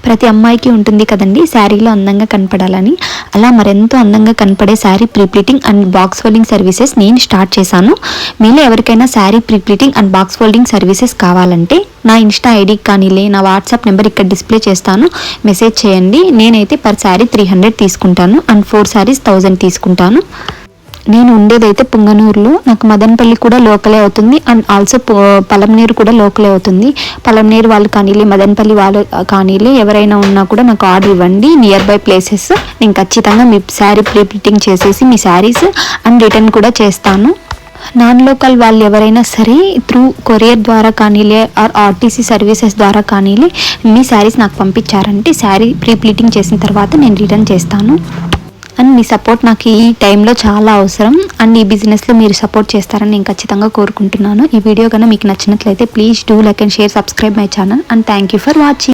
ప్రతి అమ్మాయికి ఉంటుంది కదండి శారీలో అందంగా కనపడాలని. అలా మరెంతో అందంగా కనపడే sari prepleating and box folding services నేను స్టార్ట్ చేశాను. మీలో ఎవరికైనా sari prepleating and box folding services కావాలంటే నా ఇన్స్టా ఐడికి కానీలే, నా వాట్సాప్ నెంబర్ ఇక్కడ డిస్ప్లే చేస్తాను, మెసేజ్ చేయండి. నేనైతే పర్ శారీ 300 తీసుకుంటాను అండ్ 4 శారీస్ 1000 తీసుకుంటాను. నేను ఉండేదైతే పుంగనూరులో. నాకు మదనపల్లి కూడా లోకలే అవుతుంది అండ్ ఆల్సో పలంనేరు కూడా లోకలే అవుతుంది. పలంనేరు వాళ్ళు కానీలే, మదనపల్లి వాళ్ళు కానీలే, ఎవరైనా ఉన్నా కూడా నాకు ఆర్డర్ ఇవ్వండి. నియర్ బై ప్లేసెస్ నేను ఖచ్చితంగా మీ శారీ ప్రీప్రింటింగ్ చేసేసి మీ శారీస్ అండ్ రిటర్న్ కూడా చేస్తాను. నాన్ లోకల్ వాళ్ళు ఎవరైనా సరే త్రూ కొరియర్ ద్వారా కానీలే ఆర్ ఆర్టీసీ సర్వీసెస్ ద్వారా కానీలే మీ శారీస్ నాకు పంపించారంటే శారీ ప్రీప్లీటింగ్ చేసిన తర్వాత నేను రిటర్న్ చేస్తాను. అండ్ మీ సపోర్ట్ నాకు ఈ టైంలో చాలా అవసరం అండ్ ఈ బిజినెస్లో మీరు సపోర్ట్ చేస్తారని నేను ఖచ్చితంగా కోరుకుంటున్నాను. ఈ వీడియో కన్నా మీకు నచ్చినట్లయితే please do like and share, subscribe my channel and thank you for watching.